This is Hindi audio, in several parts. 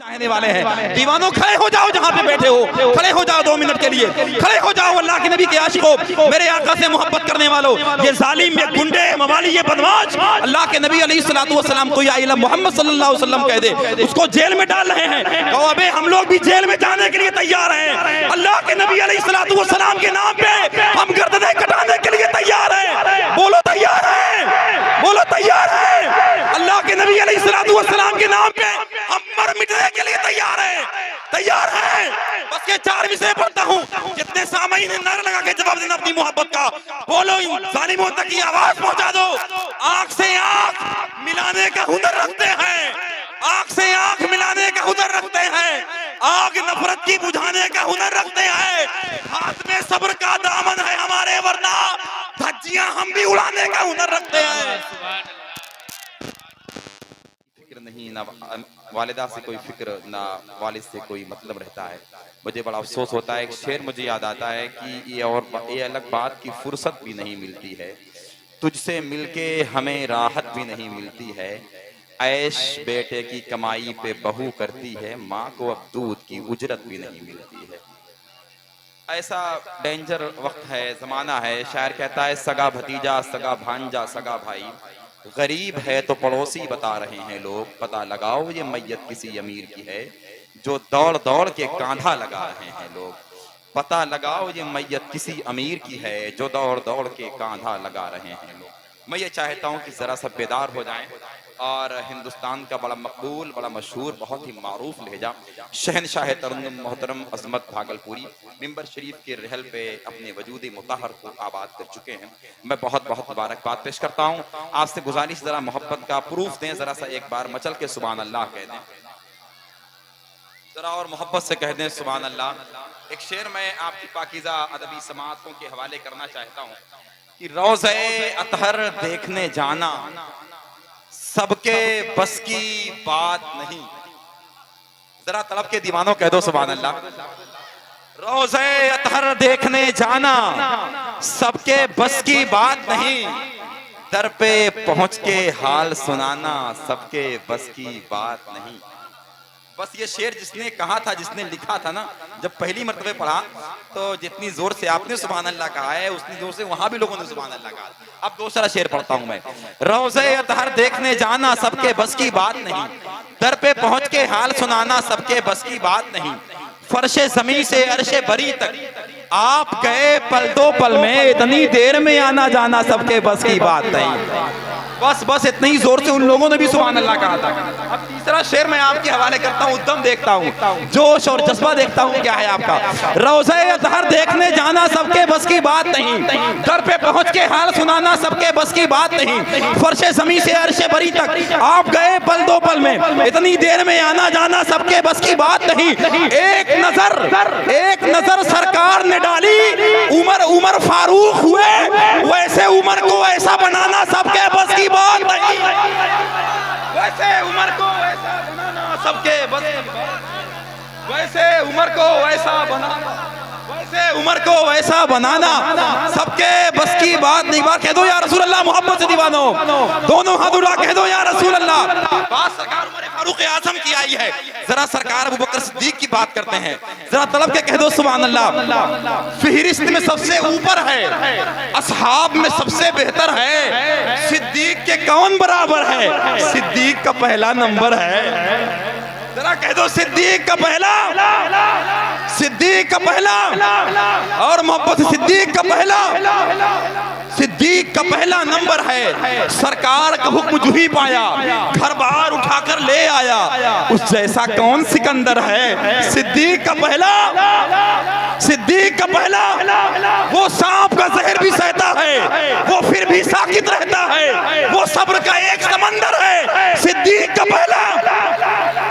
चाहने वाले हैं। दीवानों खड़े हो जाओ जहां पे बैठे हो, खड़े हो जाओ 2 मिनट के लिए, खड़े हो जाओ अल्लाह के नबी के आशिकों, मेरे आका से मोहब्बत करने वालों, ये जालिम, ये गुंडे, मवाली, ये बदमाश, अल्लाह के नबी अलैहिस्सलातु वस्सलाम को या इला मोहम्मद सल्लल्लाहु अलैहि वसल्लम कह दे, उसको जेल में डाल रहे हैं। कहो अबे हम लोग भी जेल में जाने के लिए तैयार हैं। अल्लाह के नबी अलैहिस्सलातु वस्सलाम के नाम पे हम गर्दनें कटाने के लिए तैयार हैं। बोलो तैयार हैं, बोलो तैयार हैं। अल्लाह के नबी अलैहिस्सलातु वस्सलाम के नाम पे हम मर मिटने के लिए तैयार हैं, तैयार हैं। बस ये 4 विषय पढ़ता हूँ, जितने सामईन नारा लगा के जवाब देना अपनी मोहब्बत का। बोलो जालिमों तक की आवाज पहुंचा दो। आंख से आंख मिलाने का हुनर रखते हैं, आंख से आंख मिलाने का हुनर रखते हैं, आग नफरत की बुझाने का हुनर रखते हैं। हाथ में सब्र का दामन है हमारे, वरना धज्जियां हम भी उड़ाने का हुनर रखते हैं। नहीं, ना वालिदा से कोई फिक्र, ना वालिद से कोई मतलब रहता है। मुझे बड़ा अफसोस होता है, एक शेर मुझे याद आता है कि ये अलग बात की फुर्सत भी नहीं मिलती है, तुझसे मिलके हमें राहत भी नहीं मिलती है। ऐश बेटे की कमाई पे बहू करती है, माँ को अब दूध की उजरत भी नहीं मिलती है। ऐसा डेंजर वक्त है, जमाना है। शायर कहता है सगा भतीजा, सगा भांजा, सगा भाई, गरीब है तो पड़ोसी बता रहे हैं लोग। पता लगाओ ये मैयत किसी अमीर की है, जो दौड़ दौड़ के कांधा लगा रहे हैं लोग। पता लगाओ ये मैयत किसी अमीर की है, जो दौड़ दौड़ के कांधा लगा रहे हैं लोग। मैं ये चाहता हूँ कि जरा सा बेदार हो जाएं और हिंदुस्तान का बड़ा मकबूल, बड़ा मशहूर, बहुत ही मारूफ लहजा शहनशाह तरन्नुम मोहतरम अजमत भागलपुरी मिंबर शरीफ के रहल पे अपने वजूद मुताहर को आबाद कर चुके हैं। मैं बहुत बहुत मुबारकबाद पेश करता हूँ। आपसे गुजारिश जरा मोहब्बत का प्रूफ दें, जरा सा एक बार मचल के सुभान अल्लाह कह दें, जरा और मोहब्बत से कह दें सुभान अल्लाह। एक शेर मैं आपकी पाकीज़ा अदबी समाअतों के हवाले करना चाहता हूँ कि रोज़े अतहर देखने जाना सबके बस की बात नहीं। जरा तलब के दीवानों कह दो सुभान अल्लाह। रोज़े अतहर देखने जाना सबके बस की बात नहीं, दर पे पहुंच के हाल सुनाना सबके बस की बात नहीं। बस ये शेर जिसने कहा था, जिसने लिखा था ना, जब पहली मर्तबे पढ़ा तो जितनी जोर से आपने सुभान अल्लाह कहा है, उतनी जोर से वहां भी लोगों ने सुभान अल्लाह कहा। अब दूसरा शेर पढ़ता हूं मैं। रोज़े अतहर देखने जाना सबके बस की बात नहीं, दर पे पहुंच के हाल सुनाना सबके बस की बात नहीं। फर्शे ज़मीं से अर्शे बरी तक आप गए पल दो पल में, इतनी देर में आना जाना सबके बस की बात नहीं। बस बस इतनी ही जोर से उन लोगों ने भी सुभान अल्लाह कहा था। अब तीसरा शेर मैं आपके हवाले करता हूँ, उद्दम देखता हूँ, जोश और जज्बा देखता हूँ क्या है आपका। रोज़े अतहर देखने जाना सबके बस की बात नहीं, दर पे पहुंच के हाल सुनाना सबके बस की बात नहीं। फर्शे ज़मीं से अर्शे बरी तक आप गए पल दो पल में, इतनी देर में आना जाना सबके बस की बात नहीं। एक नजर सरकार ने डाली, उमर फारूक हुए, वैसे उमर को ऐसा बनाना सबके बस की बात नहीं। वैसे उमर को ऐसा बनाना सबके बस की बात, वैसे उमर को ऐसा बनाना, वैसे उमर को ऐसा बनाना सबके बस की बात नहीं। बात कह दो या रसूल अल्लाह, मोहब्बत से दीवानो दोनों हाथ उठा कह दो या रसूल अल्लाह। बात सरकार उमर फारूक आजम की आई है, जरा सरकार अबू बकर सिद्दीक की बात करते हैं, जरा तलब के कह दो सुभान अल्लाह। फिहरिस्त में सबसे ऊपर है, असहाब में सबसे बेहतर है, सिद्दीक के कौन बराबर है, सिद्दीक का पहला नंबर है। जरा कह दो सिद्दीक का पहला, सिद्दीक का पहला, और मोहब्बत सिद्दीक का पहला, सिद्दीक का पहला नंबर है। सरकार का हुक्म जो ही पाया, घर बार उठाकर ले आया, उस जैसा कौन सिकंदर है। सिद्दीक का पहला, सिद्दीक का पहला, वो सांप का जहर भी सहता है, वो फिर भी साकित रहता है, वो सब्र का एक समंदर है। सिद्दीक का पहला,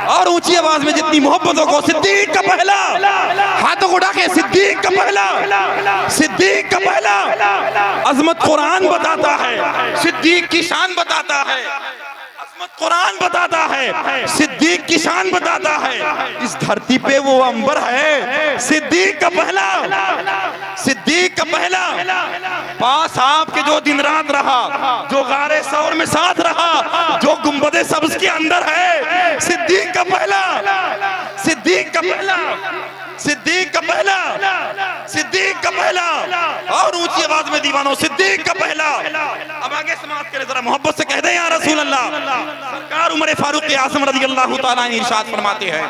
और ऊंची आवाज में जितनी मोहब्बतों को, सिद्दीक का पहला, हाथों को उठा के सिद्दीक का पहला, सिद्दीक का पहला। अजमत कुरान बताता है, सिद्दीक की शान बताता है। कुरान बताता है, सिद्दीक की शान बताता है। इस धरती पे वो अंबर है, सिद्दीक का पहला, सिद्दीक का पहला पास आपके जो दिन रात रहा, जो गारे सौर में साथ रहा, जो गुंबदे सब्ज के अंदर है, सिद्दीक का पहला, सिद्दीक का पहला, सिद्दीक का पहला, सिद्दीक का पहला। और ऊंची आवाज में दीवानों, सिद्दीक का पहला। अब आगे समाप्त करें, जरा मोहब्बत से कह दें या रसूल अल्लाह। सरकार उमर फारूक आज़म रज़ियल्लाहु ताला अन्हु इरशाद फरमाते हैं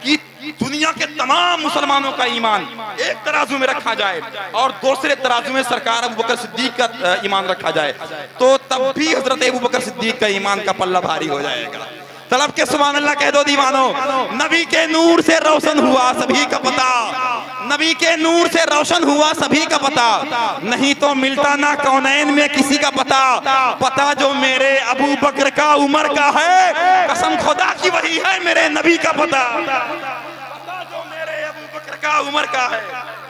कि दुनिया के तमाम मुसलमानों का ईमान एक तराजू में रखा जाए और दूसरे तराजू में सरकार अबू बकर सिद्दीक का ईमान रखा जाए, तो तब भी हजरत अबू बकर सिद्दीक का ईमान का पल्ला भारी हो जाएगा। तलब के सुभान अल्लाह कह दो दीवानों। नबी के नूर से रोशन हुआ सभी का पता, नबी के नूर से रोशन हुआ सभी का पता, नहीं तो मिलता ना कौनैन में किसी का पता। पता जो मेरे अबू बकर का उमर का है, कसम खुदा की वही है मेरे नबी का पता। पता जो मेरे अबू बकर का उमर का है,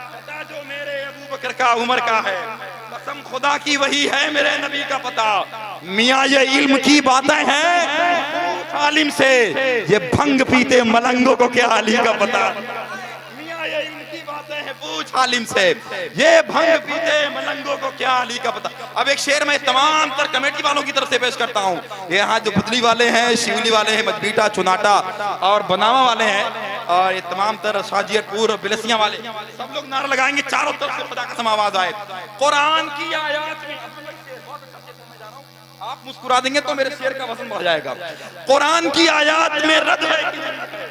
पता जो मेरे अबू बकर का उमर का है, कसम खुदा की वही है मेरे नबी का पता। मियाँ ये इल्म की बातें हैं आलिम से, ये भंग पीते मलंगों को क्या अली का पता। मियाँ ये इल्म की बातें हैं पूछ आलिम से, ये भंग पीते मलंगों को क्या अली का पता। अब एक शेर मैं तमाम तर कमेटी वालों की तरफ से पेश करता हूँ। यहाँ जो बुदली वाले हैं, शिवली वाले हैं, मजबीटा, चुनाटा और बनावा वाले हैं, और ये तमाम तर शाजियतपुर बिलसियां वाले, सब लोग नारा लगाएंगे चारों तरफ से खुदा कसम आवाज आए। कुरान की आयत में, आप मुस्कुरा देंगे तो मेरे शेर का वजन बढ़ जाएगा। कुरान की आयत में रद है कि नहीं है,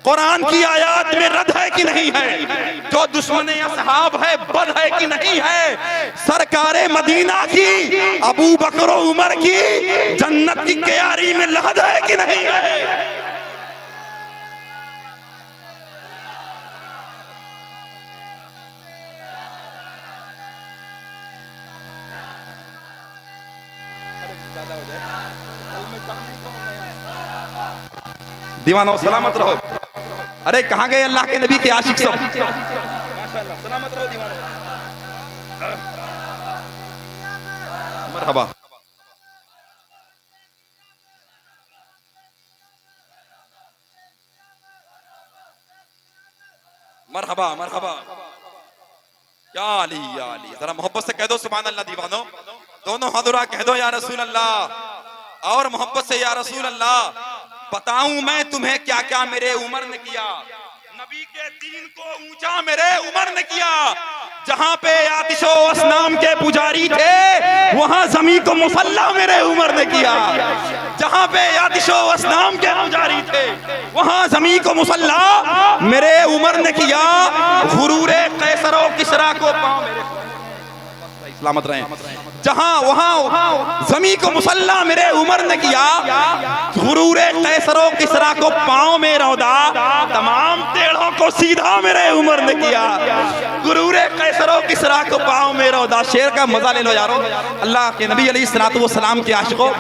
कुरान की आयत में रद है कि नहीं है, जो दुश्मन असहाब है बद है कि नहीं है, सरकारे मदीना की अबू बकर उमर की जन्नत की क्यारी में लहद है कि नहीं है। दीवानों सलामत रहो। अरे कहां गए अल्लाह के नबी के आशिक सब, माशाअल्लाह सलामत रहो दीवानों। मरहबा मरहबा मरहबा, या अली या अली। जरा मोहब्बत से कह दो सुभान अल्लाह दीवानों, दोनों हाथ उठा कह दो या रसूल अल्लाह, और मोहब्बत से या रसूल अल्लाह। बताऊं मैं तुम्हें क्या क्या मेरे उमर ने किया, नबी के दीन को ऊंचा मेरे उमर ने किया। जहां पे आतिशो असनाम के पुजारी थे, वहां जमी को मुसल्ला मेरे उमर ने किया। जहां पे आतिशो असनाम के पुजारी थे, वहां जमी को मुसल्ला मेरे उमर ने किया। गुरूरे कैसरो किसरा को पांव मेरे, सलामत रहें। जहां वहां जमी को मुसल्ला मेरे उमर ने किया, गुरूरे कैसरो किसरा को पांव में रौदा, तमाम टेढ़ों को सीधा मेरे उमर ने किया। गुरूरे कैसरो किसरा को पांव में रौदा। शेर का मजा ले लो यारो। अल्लाह के नबी अलैहिस्सलातु वस्सलाम के आशिकों,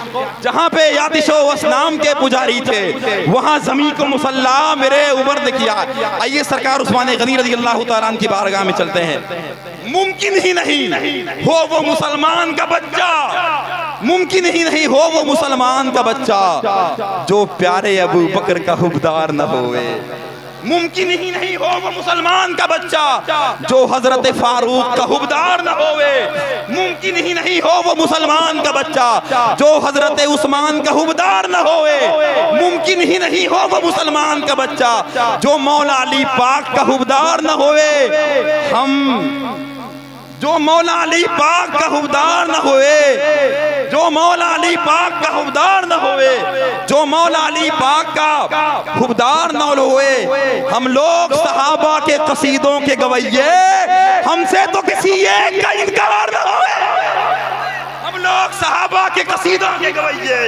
जहां पे यातिशो असनाम के पुजारी थे, वहां जमी को मुसल्ला मेरे उमर ने किया। आइए सरकार उस्मान गनी रज़ियल्लाहु ताला अन्हु की बारगाह में चलते हैं। मुमकिन ही नहीं हो वो मुसलमान का बच्चा, मुमकिन ही नहीं हो वो मुसलमान का बच्चा जो प्यारे अबू बकर का हुबदार न होवे। मुमकिन ही नहीं हो वो मुसलमान का बच्चा जो हजरत फारूक का हुबदार न होवे। मुमकिन ही नहीं हो वो मुसलमान का बच्चा जो हजरत उस्मान का हुबदार न होवे। मुमकिन ही नहीं हो वो मुसलमान का बच्चा जो मौला अली पाक का हुबदार न होवे। हम जो मौला अली पाक का हुबदार न होए, जो मौला अली पाक का हुबदार न होए, जो मौला अली पाक का हुबदार न होए। हम लोग सहाबा के कसीदों के गवैये, हमसे तो किसी एक का इनकार न होए। हम लोग सहाबा के कसीदों के गवैये,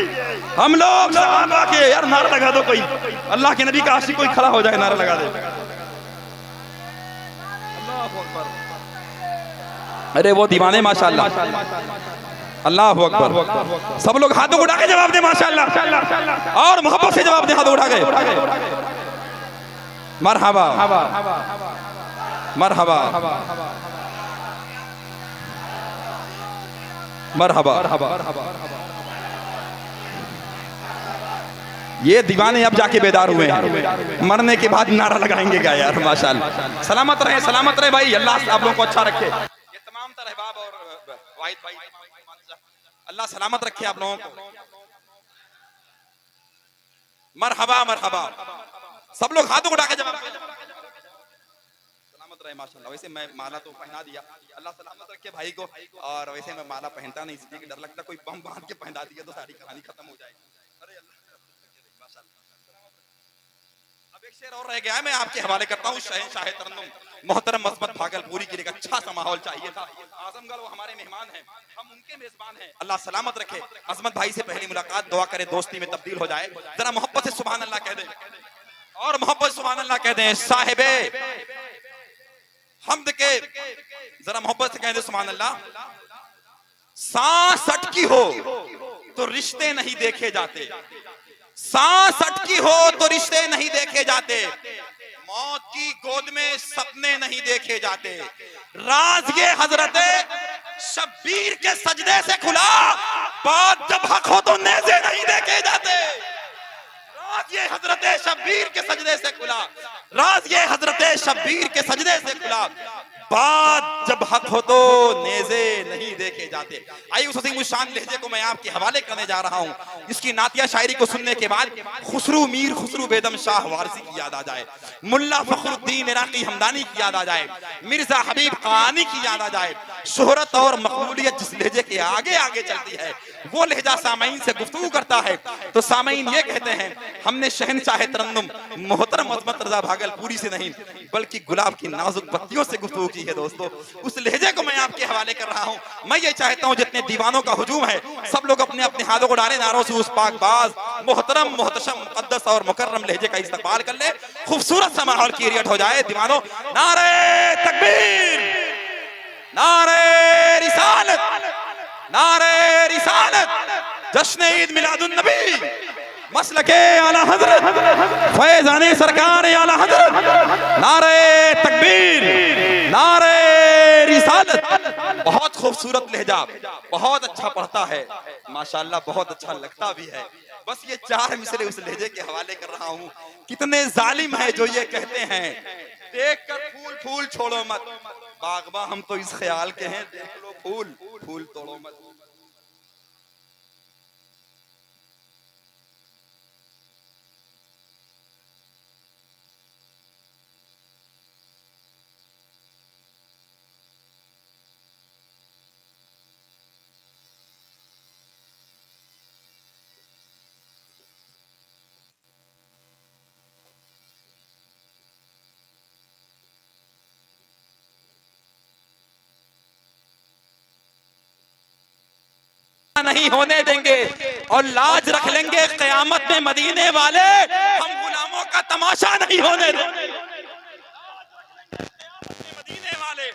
हम लोग सहाबा के। यार नारा लगा दो कोई, अल्लाह के नबी का आशिक कोई खड़ा हो जाए, नारा लगा दे। अरे वो दीवाने माशाअल्लाह, अल्लाह अकबर। सब लोग हाथों उठा के जवाब दे माशाअल्लाह, और मोहब्बत से जवाब दे, हाथ उठा के। मरहबा मरहबा मरहबा। ये दीवाने अब जाके बेदार हुए हैं, मरने के बाद नारा लगाएंगे क्या यार। माशाल्लाह, सलामत रहे भाई, अल्लाह आप लोगों को अच्छा रखे। ये तमाम तरह अहबाब और वाहिद भाई, अल्लाह सलामत रखे आप लोगों को। मरहबा मरहबा, सब लोग हाथों को उठा के जवाब सलामत रहे माशाल्लाह। वैसे मैं माला तो पहना दिया, अल्लाह सलामत रखे भाई को। और वैसे मैं माला पहनता नहीं इसलिए कि डर लगता कोई बम बांध के पहना दिया तो सारी कहानी खत्म हो जाएगी। अरे अल्लाह माशाल्लाह। अब एक शेर और रह गया है, मैं आपके हवाले करता हूँ। शहंशाह तरन्नुम मोहतरम मस्बत भागलपुरी के लिए अच्छा सा माहौल चाहिए था। आजमगढ़ वो हमारे मेहमान हैं, हम उनके मेजबान हैं, अल्लाह सलामत रखे। अजमत भाई से पहली मुलाकात, दुआ करे दोस्ती में तब्दील हो जाए। जरा मोहब्बत से सुभान अल्लाह कह दें, और मोहब्बत सुभान अल्लाह कह दें। साहिबे हमद के जरा मोहब्बत से कह दें सुभान अल्लाह। सांस अटकी हो तो रिश्ते नहीं देखे जाते, सांस अटकी हो तो रिश्ते नहीं देखे जाते, मौत की गोद में सपने नहीं देखे जाते। राज ये हजरते शब्बीर के सजदे से खुला, बात जब हक हो तो नेज़े नहीं देखे जाते। राज ये हजरते शब्बीर के सजदे से खुला, राज ये हजरते शब्बीर के सजदे से खुला, बात जब हक हो तो नेज़े नहीं देखे जाते। आइए उस अज़ीम शान लहजे को मैं आपके हवाले करने जा रहा हूँ। इसकी नातिया शायरी को सुनने के बाद खुसरू मीर खुसरू बेदम शाह वारसी की याद आ जाए, मुल्ला फखरुद्दीन इराकी हमदानी की याद आ जाए, मिर्जा हबीब खानी की याद आ जाए। शोहरत और मकबूलियत जिस लहजे के आगे आगे चलती है, वो लहजा सामईन से गुफ्तगू करता है तो सामईन ये कहते हैं, हमने शहंशाह तरन्नुम मोहतरम अज़मत रज़ा भागलपुरी से नहीं बल्कि गुलाब की नाजुक पत्तियों से गुफ्तगू की है। दोस्तों, उस लहजे को मैं आपके हवाले कर रहा हूं। मैं ये चाहता हूं जितने दीवानों का हुजूम है, सब लोग अपने अपने हाथों को डाले नारों से उस पाकबाज मोहतरम मोहतशम मुक़द्दस और मुकर्रम लहजे का इस्तकबाल कर ले। खूबसूरत सा माहौल क्रिएट हो जाए। दीवानों, नारे तकबीर, नारे रिसालत, नारे रिसालत, जश्न ईद मिलादुन नबी, मसलके आला हज़रत, फैज़ाने सरकार आला हज़रत, नारे तकबीर, नारे रिसालत। बहुत खूबसूरत लहजा, बहुत अच्छा पढ़ता है माशाल्लाह, बहुत अच्छा लगता भी है। बस ये चार मिसरे उस लहजे के हवाले कर रहा हूँ। कितने जालिम है जो ये कहते हैं, देख कर फूल फूल छोड़ो मत, बागबा हम तो इस ख्याल के हैं, देख लो फूल फूल तोड़ो मत। नहीं होने देंगे और लाज रख लेंगे क़यामत में मदीने वाले, हम गुलामों का तमाशा नहीं होने देंगे। मदीने वाले,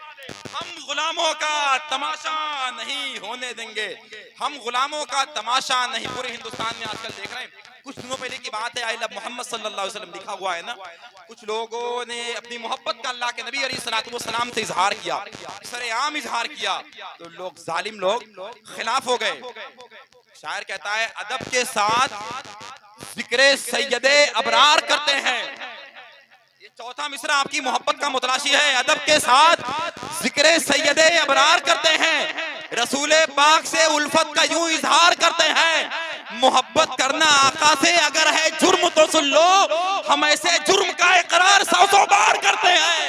हम गुलामों का तमाशा नहीं होने देंगे, हम गुलामों का तमाशा नहीं। पूरे हिंदुस्तान में आजकल देख रहे हैं, कुछ दिनों पहले की बात है, आई लव मोहम्मद सल्लल्लाहु अलैहि वसल्लम लिखा हुआ है ना। कुछ लोगों ने अपनी मोहब्बत का अल्लाह के नबी अलैहि सलाम से इजहार किया, सरेआम इजहार किया, तो लोग जालिम लोग खिलाफ हो गए। शायर कहता है, अदब के साथ जिक्रे सैयदे अबरार करते हैं। ये चौथा मिसरा आपकी मोहब्बत का मुतलाशी है। अदब के साथ जिक्रे सैयदे अबरार करते हैं, रसूले पाक से उल्फत का यूं इजहार करते हैं। मोहब्बत करना आका से अगर है जुर्म तो सुन लो, हम ऐसे जुर्म का इकरार 100 बार करते हैं।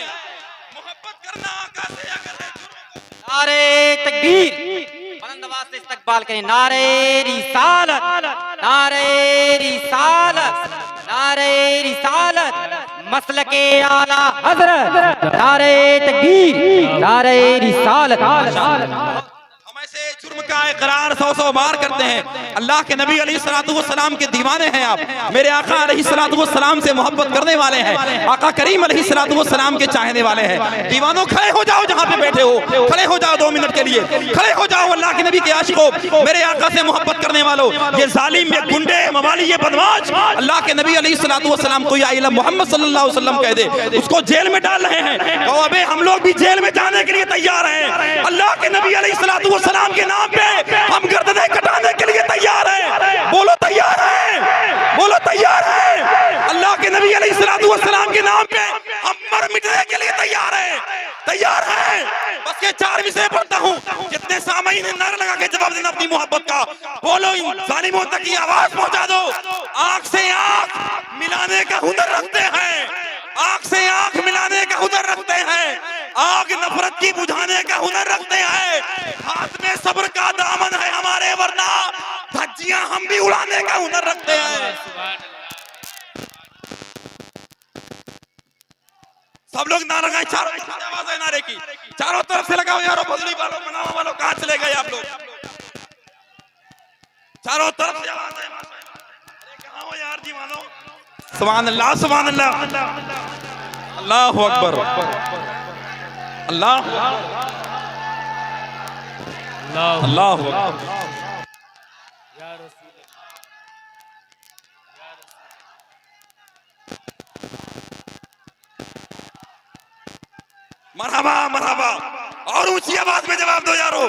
मोहब्बत करना आका से अगर है जुर्म। नारे तकबीर, बुलंद आवाज से इस्तकबाल करें। नारे रिसालत, नारे रिसालत, नारे रिसालत, मसलके आला हज़रत, नारे तकबीर, नारे रिसालत। ऐसे जुर्म का इकरार 100 बार करते हैं। अल्लाह के नबी अलैहिस्सलाम के दीवाने हैं आप, मेरे आका अलैहिस्सलाम से मोहब्बत करने वाले हैं, आका करीम अलैहिस्सलाम के चाहने वाले हैं। दीवानों, खड़े हो जाओ जहां पे बैठे हो, खड़े हो जाओ 2 मिनट के लिए, खड़े हो जाओ अल्लाह के नबी के आशिकों, मेरे आका से मोहब्बत करने वालों, ये जालिम, ये गुंडे, मवाली, ये बदमाश अल्लाह के नबी अलैहिस्सलाम को या इला मोहम्मद सल्लल्लाहु अलैहि वसल्लम कह दे, उसको जेल में डाल रहे हैं। तो अबे हम लोग भी जेल में जाने के लिए तैयार हैं। अल्लाह के नबी अलैहिस्सलाम के नाम पे हम गर्दनें कटाने के लिए तैयार हैं। बोलो तैयार हैं, बोलो तैयार। सलामी से पढ़ता हूँ, जितने सामईन ने नारा लगा के जवाब देना अपनी मोहब्बत का, बोलो इन जालिमों तक की आवाज पहुंचा दो। आंख से आंख मिलाने का हुनर रखते हैं, आंख से आंख मिलाने का हुनर रखते हैं, आग नफरत की बुझाने का हुनर रखते हैं, हाथ में सब्र का दामन है हमारे, वरना धज्जियां हम भी उड़ाने का हुनर रखते हैं। सब लोग नारा लगाए, चारों आवाज है नारे की, चारों तरफ से लगाओ यारो, बदली वालों, मनावा वालों, कहां चले गए आप लोग? चारों तरफ से आवाज है, अरे कहां हो यार दीवानो? सुभान अल्लाह, सुभान अल्लाह, अल्लाहु अकबर, अल्लाह अल्लाहु अकबर। मरहबा मरहबा, और ऊंची आवाज में जवाब दो यारो,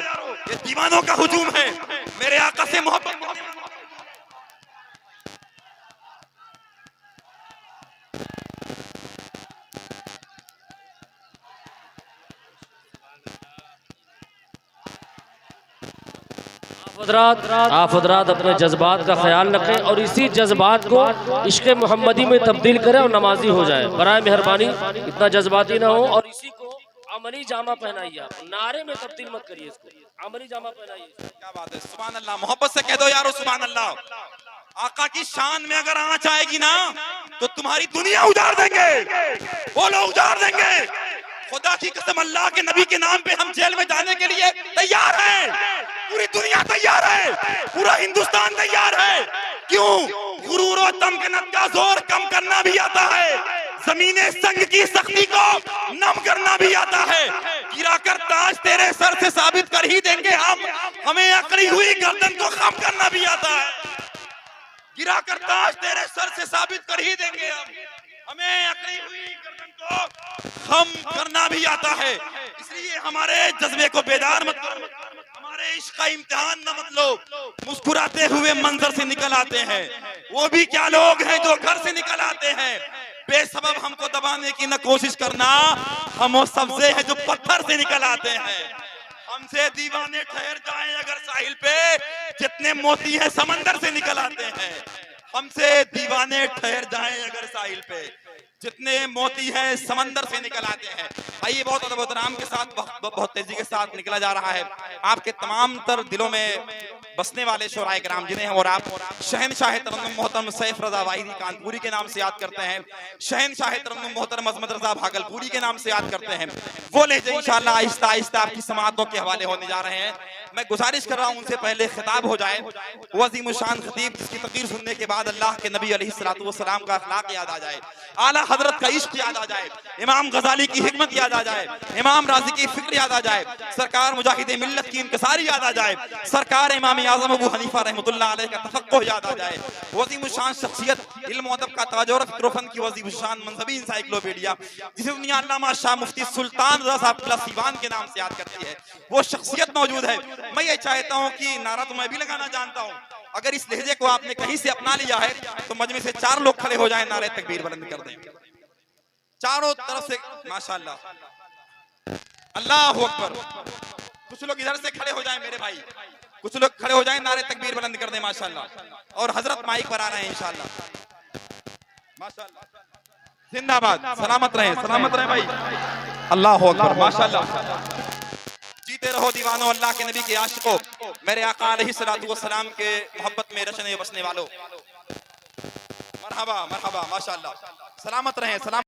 ये दीवानों का हुजूम है, मेरे आका से मोहब्बत। आप हजरात अपने जज्बात का ख्याल रखें और इसी जज्बात को इश्क मोहम्मदी में तब्दील करें और नमाजी हो जाए। बराए मेहरबानी इतना जज्बाती ना हो और इसी को अमली जामा पहनाइए, आप नारे में तब्दील मत करिए, इसको अमली जामा पहनाइए। क्या बात है, सुभान अल्लाह, मोहब्बत से कह दो यारो सुभान अल्लाह। आका की शान में अगर आंच आएगी ना तो तुम्हारी दुनिया उजाड़ देंगे, बोलो उजाड़ देंगे। खुदा की कसम, अल्लाह के नबी के नाम पे हम जेल में जाने के लिए तैयार हैं, पूरी दुनिया तैयार है, पूरा हिंदुस्तान तैयार है। क्यों? गुरूर और तमकनत का जोर कम करना भी आता है, जमीने संग की सख्ती को नम करना भी आता है। गिराकर ताज तेरे सर से साबित कर ही देंगे हम, हमें अकड़ी हुई गर्दन को खम करना भी आता है। गिराकर ताज तेरे सर से साबित कर ही देंगे हम, हमें अकड़ी हुई गर्दन को खम करना भी आता है। इसलिए हमारे जज्बे को बेदार मत करो, हमारे इश्क का इम्तिहान न मत लो। मुस्कुराते हुए मंजर से निकल आते हैं, वो भी क्या लोग हैं जो घर से निकल आते हैं। बेसबब हमको दबाने की न कोशिश करना, हम वो सब्जे हैं जो पत्थर से निकल आते हैं। हमसे दीवाने ठहर जाएं अगर साहिल पे, जितने मोती हैं समंदर से निकल आते हैं। हमसे दीवाने ठहर जाएं अगर साहिल पे, जितने मोती हैं समंदर से निकल आते हैं। आइए बहुत अदब नाम के साथ बहुत तेजी के साथ निकला जा रहा है। आपके तमाम तर दिलों में बसने वाले शोराए कराम जिन्हें और आप शहनशाह तरन्नुम मोहतरम सैफ रजा वाहिदी कानपुरी के नाम से याद करते हैं, शहनशाह तरन्नुम मोहतरम अजमत रजा भागलपुरी के नाम से याद करते हैं, वो लहजे इंशाअल्लाह आहिस्ता आहिस्ता आपकी समाअतों के हवाले होने जा रहे हैं। मैं गुजारिश कर रहा हूं उनसे पहले खिताब हो जाए, वो अजीम शान खतीब जिसकी तकरीर सुनने के बाद अल्लाह के नबी अलैहिस्सलातु वस्सलाम का अखलाक याद आ जाए, आला हजरत का इश्क याद आ जाए, इमाम गजाली की हिकमत याद आ जाए, इमाम राजी की फिक्र याद आ जाए, सरकार मुजाहिद मिल्लत की इंकसारी याद आ जाए, सरकार इमाम आज़म अबू हनीफा रहमतुल्लाह अलैह का तफक्कुह याद आ जाए। वज़ीम शान शख्सियत, इल्म व अदब का ताज और फिक्र फन की वज़ीम शान मनसबी इंसाइक्लोपीडिया, जिसे दुनिया अल्लामा शाह मुफ्ती सुल्तान रज़ा साहब प्लस सीवान के नाम से याद करती है, वो शख्सियत मौजूद है। मैं ये चाहता हूँ कि नारा तो मैं भी लगाना जानता हूँ, अगर इस लहजे को आपने कहीं से अपना लिया है तो मजमे से 4 लोग खड़े हो जाएं, नारे तकबीर बुलंद कर दें चारों तरफ से। माशाअल्लाह, अल्लाहु अकबर। कुछ लोग इधर से खड़े हो जाएं मेरे भाई, कुछ लोग खड़े हो जाएं, नारे तकबीर बुलंद कर दें माशाअल्लाह। और हजरत माइक पर आ रहे हैं इंशाअल्लाह, माशाअल्लाह। जिंदाबाद, सलामत रहे भाई, अल्लाहु अकबर, माशाअल्लाह। जीते रहो दीवानो अल्लाह के नबी के आशिकों, मेरे आका अलैहिस्सलातु वस्सलाम के मोहब्बत में रचने बसने वालों, मरहबा मरहबा, माशाअल्लाह। सलामत रहें, सलाम।